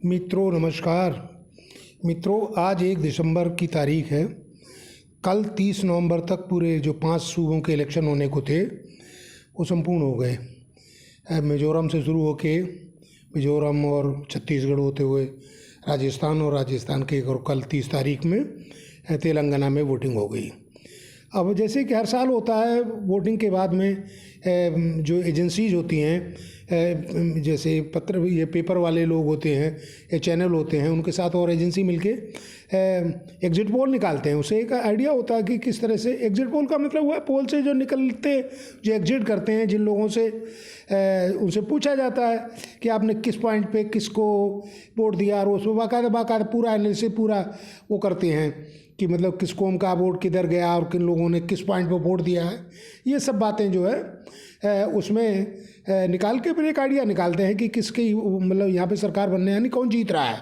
मित्रों नमस्कार। मित्रों, आज 1 दिसंबर की तारीख है। कल 30 नवंबर तक पूरे जो 5 सूबों के इलेक्शन होने को थे वो संपूर्ण हो गए। मिजोरम से शुरू होके मिजोरम और छत्तीसगढ़ होते हुए राजस्थान और राजस्थान के और कल 30 तारीख में तेलंगाना में वोटिंग हो गई। अब जैसे कि हर साल होता है, वोटिंग के बाद में जो एजेंसीज होती हैं, जैसे ये पेपर वाले लोग होते हैं या चैनल होते हैं, उनके साथ और एजेंसी मिलके एग्जिट पोल निकालते हैं। उससे एक आइडिया होता है कि किस तरह से एग्जिट पोल का मतलब हुआ है पोल से जो निकलते, जो एग्जिट करते हैं, जिन लोगों से उनसे पूछा जाता है कि आपने किस पॉइंट पे किसको वोट दिया, और उसमें बाकायदा पूरा एनालिसिस पूरा वो करते हैं कि मतलब किस कौम का वोट किधर गया और किन लोगों ने किस पॉइंट पे वोट दिया है। ये सब बातें जो है उसमें निकाल के फिर एक आइडिया निकालते हैं कि किसकी मतलब यहाँ पे सरकार बनने, यानी कौन जीत रहा है।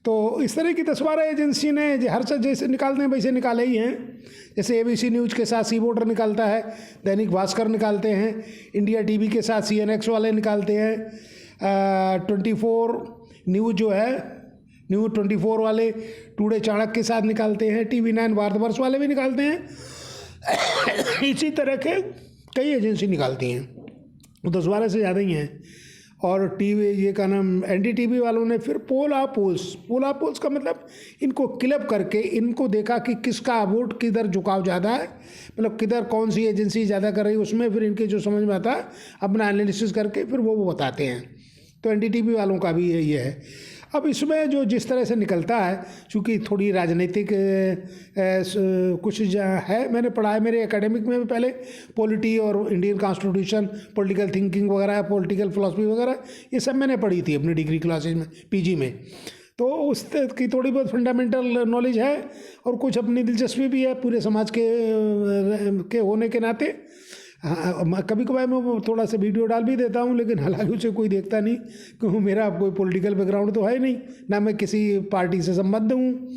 तो इस तरह की 10-12 एजेंसी ने हर चीज़ जैसे निकालते हैं वैसे निकाले ही हैं। जैसे ABC न्यूज़ के साथ सी वोटर निकालता है, दैनिक भास्कर निकालते हैं, इंडिया TV के साथ CNX वाले निकालते हैं, 24 न्यूज़ जो है न्यूज़ 24 वाले टुडे चाणक्य के साथ निकालते हैं, TV9 भारतवर्ष वाले भी निकालते हैं। इसी तरह के कई एजेंसी निकालती हैं, 10-12 से ज़्यादा ही हैं। और टीवी ये का नाम NDTV वालों ने फिर पोल ऑफ पोल्स का मतलब इनको क्लब करके इनको देखा कि किसका वोट किधर झुकाव ज़्यादा है, मतलब किधर कौन सी एजेंसी ज़्यादा कर रही है, उसमें फिर इनके जो समझ में आता है अपना एनालिसिस करके फिर वो बताते हैं। तो NDTV वालों का भी ये है। अब इसमें जो जिस तरह से निकलता है, चूँकि थोड़ी राजनीतिक कुछ है, मैंने पढ़ा है मेरे एकेडमिक में भी पहले पॉलिटी और इंडियन कॉन्स्टिट्यूशन, पॉलिटिकल थिंकिंग वगैरह, पॉलिटिकल फिलॉसफी वगैरह, ये सब मैंने पढ़ी थी अपनी डिग्री क्लासेज में, PG में। तो उस की थोड़ी बहुत फंडामेंटल नॉलेज है और कुछ अपनी दिलचस्पी भी है पूरे समाज के होने के नाते। हाँ, कभी कभार मैं थोड़ा सा वीडियो डाल भी देता हूँ, लेकिन हालांकि उसे कोई देखता नहीं, क्योंकि मेरा कोई पॉलिटिकल बैकग्राउंड तो है नहीं, ना मैं किसी पार्टी से संबद्ध हूँ।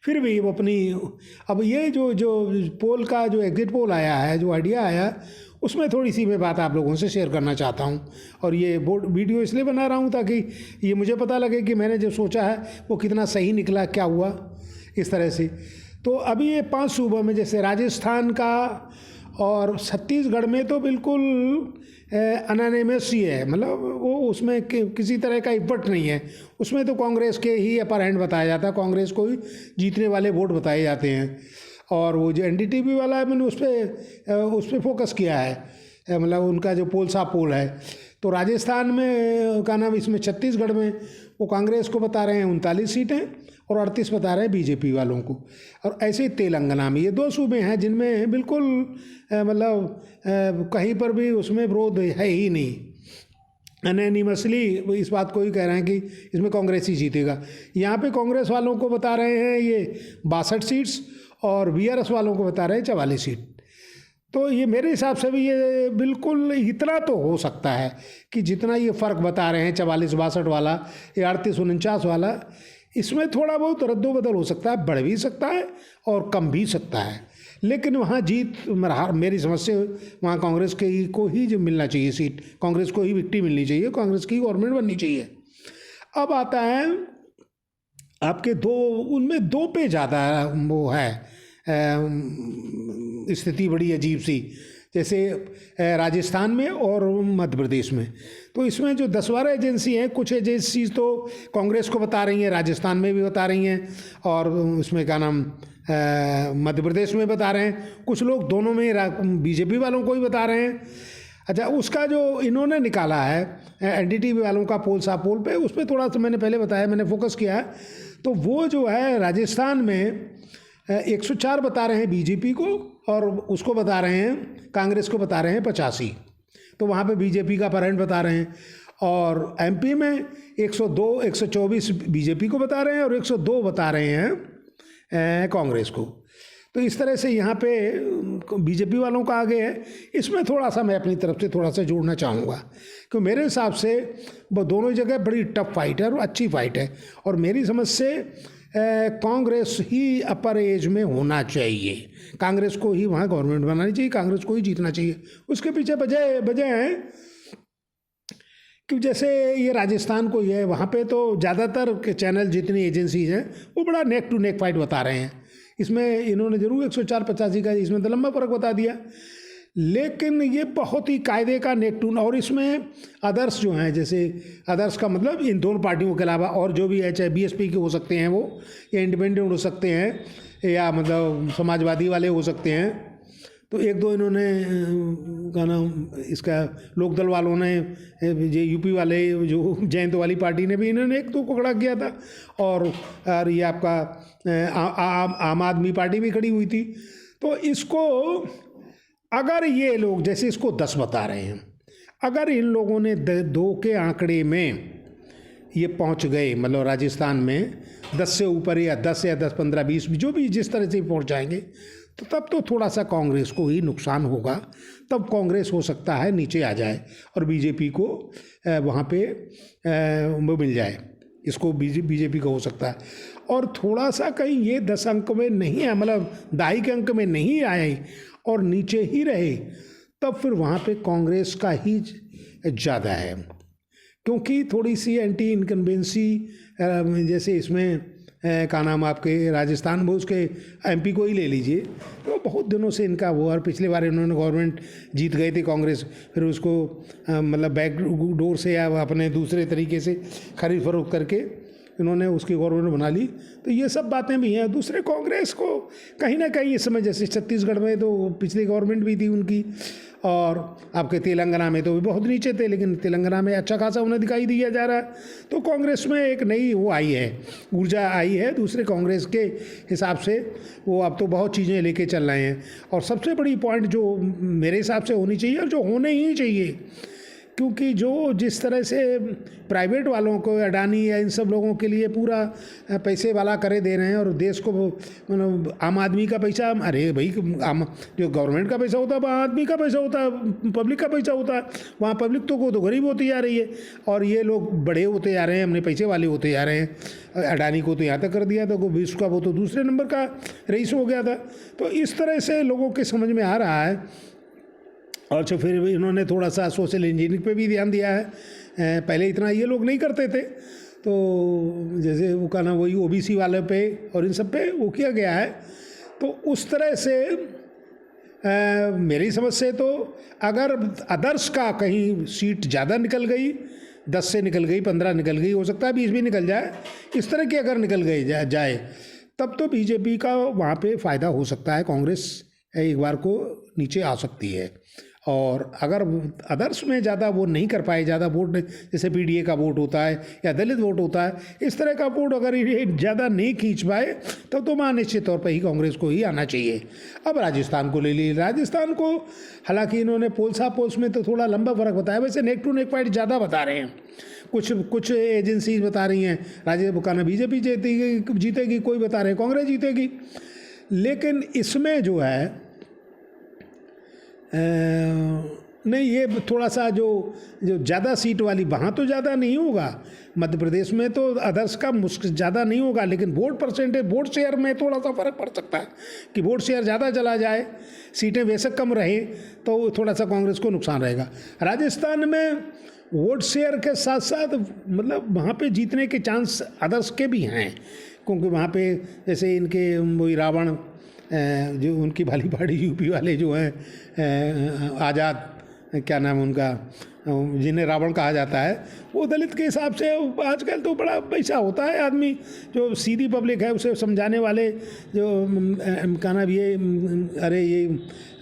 फिर भी वो अपनी, अब ये जो पोल का जो एग्जिट पोल आया है, जो आइडिया आया, उसमें थोड़ी सी मैं बात आप लोगों से शेयर करना चाहता हूँ। और ये वीडियो इसलिए बना रहा हूँ ताकि ये मुझे पता लगे कि मैंने जो सोचा है वो कितना सही निकला, क्या हुआ, इस तरह से। तो अभी ये 5 सूबों में, जैसे राजस्थान का और छत्तीसगढ़ में तो बिल्कुल अनोनिमस ही है, मतलब वो उसमें किसी तरह का इफर्ट नहीं है। उसमें तो कांग्रेस के ही अपर हैंड बताया जाता है, कांग्रेस को ही जीतने वाले वोट बताए जाते हैं। और वो जो NDTV वाला है, मैंने उस पर फोकस किया है, मतलब उनका जो पोल है। तो राजस्थान में का नाम, इसमें छत्तीसगढ़ में वो कांग्रेस को बता रहे हैं 39 सीटें और 38 बता रहे हैं BJP वालों को। और ऐसे ही तेलंगाना में, ये 2 सूबे हैं जिनमें बिल्कुल मतलब कहीं पर भी उसमें विरोध है ही नहीं। अनैनिमसली इस बात को ही कह रहे हैं कि इसमें कांग्रेस ही जीतेगा। यहाँ पे कांग्रेस वालों को बता रहे हैं ये 62 सीट्स और BRS वालों को बता रहे हैं 44 सीट। तो ये मेरे हिसाब से भी ये बिल्कुल इतना तो हो सकता है कि जितना ये फ़र्क बता रहे हैं 44-62 वाला या 38-49 वाला, इसमें थोड़ा बहुत रद्दोबदल हो सकता है, बढ़ भी सकता है और कम भी सकता है। लेकिन वहाँ जीत मेरी समझ से वहाँ कांग्रेस को ही जो मिलना चाहिए सीट, कांग्रेस को ही विक्ट्री मिलनी चाहिए, कांग्रेस की गवर्नमेंट बननी चाहिए। अब आता है आपके उनमें 2 पे ज़्यादा वो है स्थिति बड़ी अजीब सी, जैसे राजस्थान में और मध्य प्रदेश में। तो इसमें जो 10-12 एजेंसी हैं, कुछ एजेंसी तो कांग्रेस को बता रही हैं, राजस्थान में भी बता रही हैं, और उसमें क्या नाम मध्य प्रदेश में बता रहे हैं, कुछ लोग दोनों में BJP वालों को ही बता रहे हैं। अच्छा, उसका जो इन्होंने निकाला है NDTV वालों का पोल पे, उस पर थोड़ा सा मैंने पहले बताया, मैंने फोकस किया है। तो वो जो है राजस्थान में 104 बता रहे हैं BJP को, और उसको बता रहे हैं, कांग्रेस को बता रहे हैं 85। तो वहाँ पे BJP का परसेंट बता रहे हैं। और MP में 124 BJP को बता रहे हैं और 102 बता रहे हैं कांग्रेस को। तो इस तरह से यहाँ पे BJP वालों का आगे है। इसमें थोड़ा सा मैं अपनी तरफ से थोड़ा सा जोड़ना चाहूँगा, क्योंकि मेरे हिसाब से वो दोनों जगह बड़ी टफ फाइट है और अच्छी फाइट है। और मेरी समझ से कांग्रेस ही अपर एज में होना चाहिए, कांग्रेस को ही वहाँ गवर्नमेंट बनानी चाहिए, कांग्रेस को ही जीतना चाहिए। उसके पीछे वजह है कि जैसे ये राजस्थान को ये है, वहाँ पे तो ज़्यादातर के चैनल जितनी एजेंसीज हैं वो बड़ा नेक टू नेक फाइट बता रहे हैं। इसमें इन्होंने जरूर 104-85 का इसमें तो लंबा फर्क बता दिया, लेकिन ये बहुत ही कायदे का नेक टू। और इसमें अदर्स जो हैं, जैसे अदर्स का मतलब इन दोनों पार्टियों के अलावा और जो भी है, चाहे बीएसपी के हो सकते हैं वो, या इंडिपेंडेंट हो सकते हैं, या मतलब समाजवादी वाले हो सकते हैं। तो एक दो इन्होंने का नाम इसका लोकदल वालों ने, ये यूपी वाले जो जयंत वाली पार्टी ने भी इन्होंने एक दो को खड़ा किया था, और ये आपका आम आदमी पार्टी भी खड़ी हुई थी। तो इसको अगर ये लोग जैसे इसको 10 बता रहे हैं, अगर इन लोगों ने 2 के आंकड़े में ये पहुंच गए, मतलब राजस्थान में 10 से ऊपर, या 10 या 10, 15, 20 जो भी जिस तरह से पहुंच जाएंगे, तो तब तो थोड़ा सा कांग्रेस को ही नुकसान होगा। तब कांग्रेस हो सकता है नीचे आ जाए और बीजेपी को वहाँ पे वो मिल जाए, इसको बीजेपी का हो सकता है। और थोड़ा सा कहीं ये 10 अंक में नहीं है, मतलब 2.5 के अंक में नहीं आए और नीचे ही रहे, तब फिर वहाँ पे कांग्रेस का ही ज़्यादा है, क्योंकि थोड़ी सी एंटी इनकम्बेंसी, जैसे इसमें का नाम आपके राजस्थान में उसके एमपी को ही ले लीजिए, तो बहुत दिनों से इनका वो, और पिछले बार इन्होंने गवर्नमेंट जीत गए थे कांग्रेस, फिर उसको मतलब बैक डोर से या अपने दूसरे तरीके से खरीद फरोख्त करके इन्होंने उसकी गवर्नमेंट बना ली। तो ये सब बातें भी हैं। दूसरे कांग्रेस को कहीं ना कहीं इस समय, जैसे छत्तीसगढ़ में तो पिछली गवर्नमेंट भी थी उनकी, और आपके तेलंगाना में तो भी बहुत नीचे थे, लेकिन तेलंगाना में अच्छा खासा उन्हें दिखाई दिया जा रहा है। तो कांग्रेस में एक नई वो आई है, ऊर्जा आई है दूसरे कांग्रेस के हिसाब से, वो अब तो बहुत चीज़ें लेके चल रहे हैं। और सबसे बड़ी पॉइंट जो मेरे हिसाब से होनी चाहिए, और जो होने ही चाहिए, क्योंकि जो जिस तरह से प्राइवेट वालों को, अडानी या इन सब लोगों के लिए पूरा पैसे वाला करे दे रहे हैं, और देश को मतलब आम आदमी का पैसा, अरे भाई आम जो गवर्नमेंट का पैसा होता है वहाँ आदमी का पैसा होता है, पब्लिक का पैसा होता है, वहाँ पब्लिक तो गरीब होती जा रही है, और ये लोग बड़े होते जा रहे हैं, अपने पैसे वाले होते जा रहे हैं। अडानी को तो यहाँ तक कर दिया था, तो विश्व का वो तो दूसरे नंबर का रईस हो गया था। तो इस तरह से लोगों के समझ में आ रहा है। और जो फिर इन्होंने थोड़ा सा सोशल इंजीनियरिंग पे भी ध्यान दिया है, पहले इतना ये लोग नहीं करते थे। तो जैसे वो का ना वही ओबीसी वाले पे और इन सब पे वो किया गया है। तो उस तरह से मेरी समझ से तो अगर अदर्स का कहीं सीट ज़्यादा निकल गई, 10 से निकल गई, 15 निकल गई, हो सकता है 20 भी निकल जाए, इस तरह की अगर निकल गई जाए, तब तो बीजेपी का वहाँ पे फ़ायदा हो सकता है, कांग्रेस एक बार को नीचे आ सकती है। और अगर अदर्स में ज़्यादा वो नहीं कर पाए, ज़्यादा वोट, जैसे पीडीए का वोट होता है या दलित वोट होता है, इस तरह का वोट अगर ये ज़्यादा नहीं खींच पाए, तब तो वहाँ निश्चित तौर पर ही कांग्रेस को ही आना चाहिए। अब राजस्थान को ले लीजिए, राजस्थान को हालांकि इन्होंने पोल्स में तो थोड़ा लंबा फर्क बताया, वैसे नेक टू नेक फाइट ज़्यादा बता रहे हैं। कुछ एजेंसीज बता रही हैं राजस्थान बीजेपी जीतेगी, कोई बता रहे हैं कांग्रेस जीतेगी। लेकिन इसमें जो है नहीं, ये थोड़ा सा जो ज़्यादा सीट वाली, वहाँ तो ज़्यादा नहीं होगा, मध्य प्रदेश में तो अदर्स का मुश्किल ज़्यादा नहीं होगा, लेकिन वोट परसेंटेज, वोट शेयर में थोड़ा सा फ़र्क पड़ सकता है कि वोट शेयर ज़्यादा चला जाए, सीटें बेशक कम रहे, तो थोड़ा सा कांग्रेस को नुकसान रहेगा। राजस्थान में वोट शेयर के साथ साथ मतलब वहाँ पे जीतने के चांस अदर्स के भी हैं, क्योंकि वहाँ पे जैसे इनके वही रावण, जो उनकी भाली पाड़ी यूपी वाले जो हैं आज़ाद, क्या नाम उनका, जिन्हें रावण कहा जाता है, वो दलित के हिसाब से आजकल तो बड़ा पैसा होता है, आदमी जो सीधी पब्लिक है उसे समझाने वाले, जो का नाम ये, अरे ये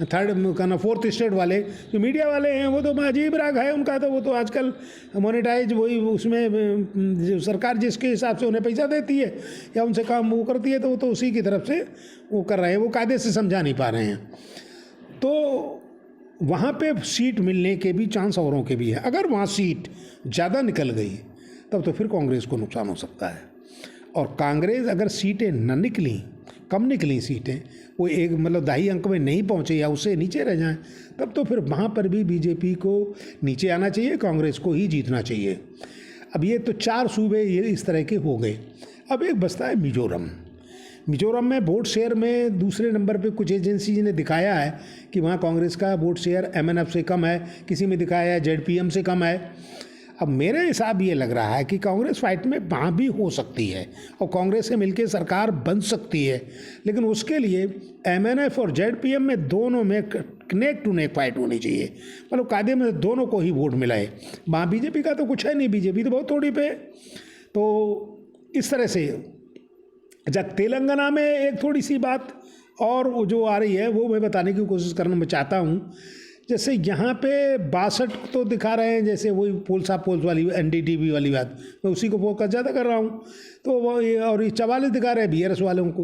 थर्ड का नाम 4th स्टेट वाले जो मीडिया वाले हैं, वो तो अजीब राग है उनका। तो वो तो आजकल मोनेटाइज, वही उसमें जो सरकार जिसके हिसाब से उन्हें पैसा देती है या उनसे काम वो करती है, तो वो तो उसी की तरफ से वो कर रहे हैं, वो कायदे से समझा नहीं पा रहे हैं। तो वहाँ पे सीट मिलने के भी चांस औरों के भी है। अगर वहाँ सीट ज़्यादा निकल गई, तब तो फिर कांग्रेस को नुकसान हो सकता है। और कांग्रेस अगर सीटें न निकली, कम निकली सीटें, वो एक मतलब 2.5 अंक में नहीं पहुँचे या उससे नीचे रह जाएं, तब तो फिर वहाँ पर भी बीजेपी को नीचे आना चाहिए, कांग्रेस को ही जीतना चाहिए। अब ये तो 4 सूबे ये इस तरह के हो गए। अब एक बचता है मिजोरम। मिजोरम में वोट शेयर में दूसरे नंबर पे कुछ एजेंसी ने दिखाया है कि वहाँ कांग्रेस का वोट शेयर एमएनएफ से कम है, किसी में दिखाया है जेडपीएम से कम है। अब मेरे हिसाब ये लग रहा है कि कांग्रेस फाइट में वहाँ भी हो सकती है और कांग्रेस से मिलकर सरकार बन सकती है, लेकिन उसके लिए एमएनएफ और जेडपीएम में दोनों में नेक टू नेक फाइट होनी चाहिए, मतलब कायदे में दोनों को ही वोट मिलाए। वहाँ बीजेपी का तो कुछ है नहीं, बीजेपी तो बहुत थोड़ी पे। तो इस तरह से जब तेलंगाना में एक थोड़ी सी बात और जो आ रही है वो मैं बताने की कोशिश करना मैं चाहता हूँ। जैसे यहाँ पे 62 तो दिखा रहे हैं, जैसे वही पोल्स वाली एनडीटीवी वाली बात, मैं उसी को फोकस ज़्यादा कर रहा हूँ। तो वो और ये 44 दिखा रहे हैं बीआरएस वालों को।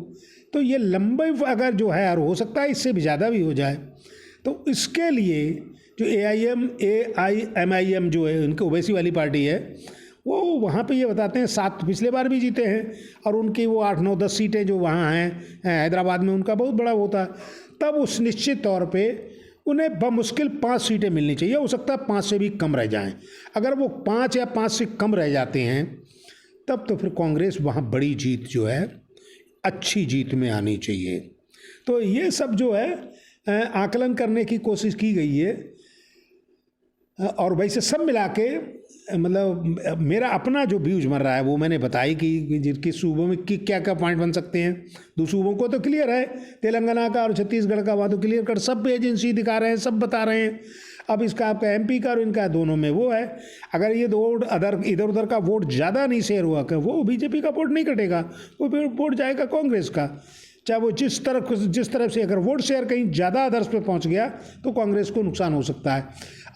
तो ये लंबे अगर जो है, और हो सकता है इससे भी ज़्यादा भी हो जाए, तो इसके लिए जो एआईएमआईएम जो है उनकी ओवैसी वाली पार्टी है, वो वहाँ पे ये बताते हैं 7 पिछले बार भी जीते हैं, और उनकी वो 8 9 10 सीटें जो वहाँ हैं हैदराबाद में उनका बहुत बड़ा होता है, तब उस निश्चित तौर पे उन्हें बमुश्किल 5 सीटें मिलनी चाहिए। हो सकता है 5 से भी कम रह जाएं। अगर वो 5 या 5 से कम रह जाते हैं तब तो फिर कांग्रेस वहाँ बड़ी जीत जो है, अच्छी जीत में आनी चाहिए। तो ये सब जो है आकलन करने की कोशिश की गई है, और वैसे सब मिला के मतलब मेरा अपना जो व्यूज मर रहा है वो मैंने बताई कि किस सूबों में क्या क्या पॉइंट बन सकते हैं। 2 सूबों को तो क्लियर है, तेलंगाना का और छत्तीसगढ़ का, वहाँ तो क्लियर कर सब एजेंसी दिखा रहे हैं, सब बता रहे हैं। अब इसका आपका एमपी का और इनका दोनों में वो है, अगर ये वोट इधर उधर का वोट ज़्यादा नहीं शेयर हुआ कि वो बीजेपी का वोट नहीं कटेगा, वो वोट जाएगा कांग्रेस का। चाहे वो जिस तरफ से अगर वोट शेयर कहीं ज़्यादा अदर्स पे पहुंच गया तो कांग्रेस को नुकसान हो सकता है।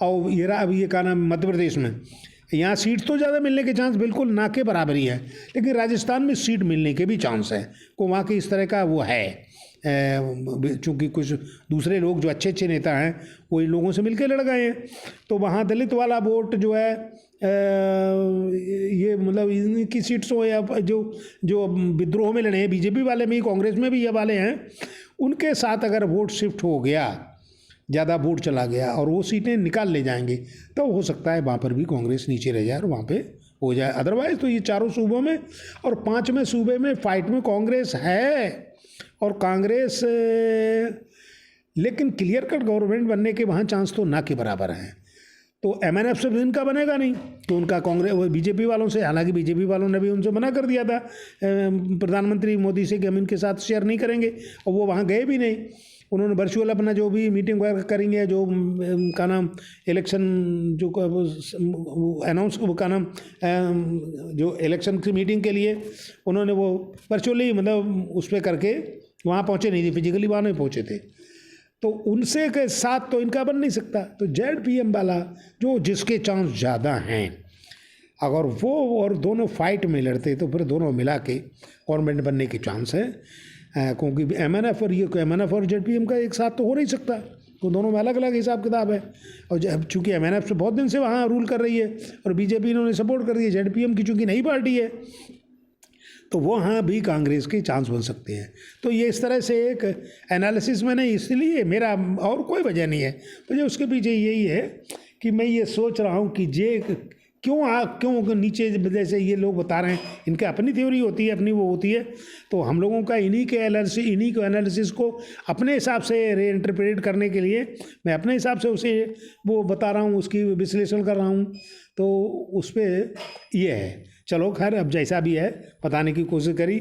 और ये कहा नाम मध्य प्रदेश में यहाँ सीट तो ज़्यादा मिलने के चांस बिल्कुल ना के बराबर ही है, लेकिन राजस्थान में सीट मिलने के भी चांस है को वहाँ के इस तरह का वो है। चूँकि कुछ दूसरे लोग जो अच्छे अच्छे नेता हैं वो इन लोगों से मिलकर लड़ गए हैं, तो वहाँ दलित वाला वोट जो है ये मतलब इनकी सीट्स हो या जो विद्रोह में लड़े हैं, बीजेपी वाले में ही, कांग्रेस में भी ये वाले हैं, उनके साथ अगर वोट शिफ्ट हो गया, ज़्यादा वोट चला गया और वो सीटें निकाल ले जाएंगे, तो हो सकता है वहाँ पर भी कांग्रेस नीचे रह जाए और वहाँ पे हो जाए। अदरवाइज़ तो ये 4 सूबों में और 5वें सूबे में फाइट में कांग्रेस है, और कांग्रेस लेकिन क्लियर कट गवर्नमेंट बनने के वहाँ चांस तो ना के बराबर हैं। तो एमएनएफ से इनका बनेगा नहीं, तो उनका कांग्रेस बीजेपी वालों से, हालांकि बीजेपी वालों ने भी उनसे मना कर दिया था प्रधानमंत्री मोदी से कि हम इनके साथ शेयर नहीं करेंगे, और वो वहाँ गए भी नहीं। उन्होंने वर्चुअल अपना जो भी मीटिंग वगैरह करेंगे, जो का नाम इलेक्शन जो अनाउंस का नाम जो इलेक्शन की मीटिंग के लिए उन्होंने वो वर्चुअली मतलब उस पर करके वहाँ पहुँचे नहीं थे, फिजिकली वहाँ नहीं पहुँचे थे, तो उनसे के साथ तो इनका बन नहीं सकता। तो जेडपीएम वाला जो जिसके चांस ज़्यादा हैं, अगर वो और दोनों फाइट में लड़ते तो फिर दोनों मिला के गवर्नमेंट बनने के चांस है, क्योंकि एमएनएफ और जेडपीएम का एक साथ तो हो नहीं सकता, तो दोनों में अलग अलग हिसाब किताब है। और चूँकि एमएनएफ से बहुत दिन से वहाँ रूल कर रही है और बीजेपी इन्होंने सपोर्ट कर दी है, जेडपीएम की चूँकि नई पार्टी है, तो वहाँ भी कांग्रेस के चांस बन सकते हैं। तो ये इस तरह से एक एनालिसिस मैंने इसलिए, मेरा और कोई वजह नहीं है, मुझे उसके पीछे यही है कि मैं ये सोच रहा हूँ कि क्यों नीचे, जैसे ये लोग बता रहे हैं, इनकी अपनी थ्योरी होती है, अपनी वो होती है, तो हम लोगों का इन्हीं के एनालिसिस को अपने हिसाब से रीइंटरप्रेट करने के लिए मैं अपने हिसाब से उसे वो बता रहा हूँ, उसकी विश्लेषण कर रहा हूँ। तो उस पर ये है, चलो खैर अब जैसा भी है बताने की कोशिश करी।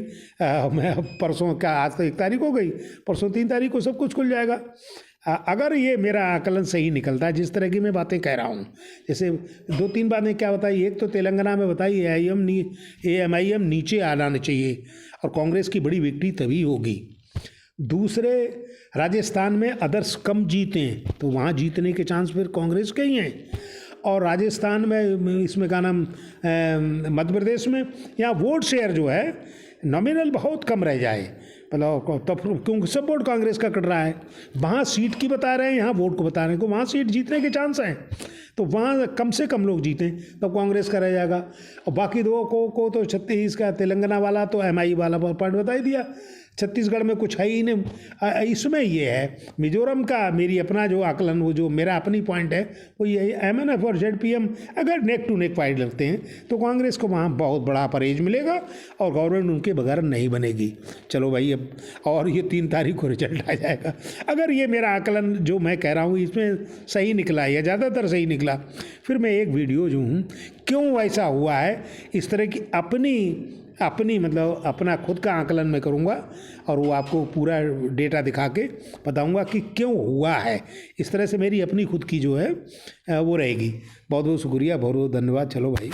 मैं परसों क्या, आज तो 1 तारीख हो गई, परसों 3 तारीख को सब कुछ खुल जाएगा। अगर ये मेरा आकलन सही निकलता है, जिस तरह की मैं बातें कह रहा हूँ, जैसे 2-3 बातें क्या बताई, एक तो तेलंगाना में बताई एआईएम नीचे आना चाहिए और कांग्रेस की बड़ी विक्ट्री तभी होगी। दूसरे, राजस्थान में अदर्स कम जीतें तो वहाँ जीतने के चांस फिर कांग्रेस के ही हैं, और राजस्थान में इसमें का नाम मध्य प्रदेश में यहाँ वोट शेयर जो है नॉमिनल बहुत कम रह जाए, मतलब तब क्योंकि सब वोट कांग्रेस का कट रहा है, वहाँ सीट की बता रहे हैं, यहाँ वोट को बता रहे हैं, तो वहाँ सीट जीतने के चांस हैं, तो वहाँ कम से कम लोग जीतें तब कांग्रेस का रह जाएगा। और बाकी 2 को तो 36 का तेलंगाना वाला तो एमआई वाला पॉइंट बता ही दिया, छत्तीसगढ़ में कुछ है ही नहीं। इसमें ये है, मिजोरम का मेरी अपना जो आकलन, वो जो मेरा अपनी पॉइंट है वो ये है, एमएनएफ और जेडपीएम अगर नेक टू नेक फाइट लगते हैं तो कांग्रेस को वहाँ बहुत बड़ा परहेज मिलेगा और गवर्नमेंट उनके बगैर नहीं बनेगी। चलो भाई अब, और ये 3 तारीख को रिजल्ट आ जाएगा। अगर ये मेरा आकलन जो मैं कह रहा हूँ इसमें सही निकला है या ज़्यादातर सही निकला निकला। फिर मैं एक वीडियो जो हूँ क्यों ऐसा हुआ है इस तरह की अपनी मतलब अपना खुद का आकलन मैं करूँगा और वो आपको पूरा डेटा दिखा के बताऊँगा कि क्यों हुआ है। इस तरह से मेरी अपनी खुद की जो है वो रहेगी। बहुत बहुत शुक्रिया, बहुत बहुत धन्यवाद। चलो भाई।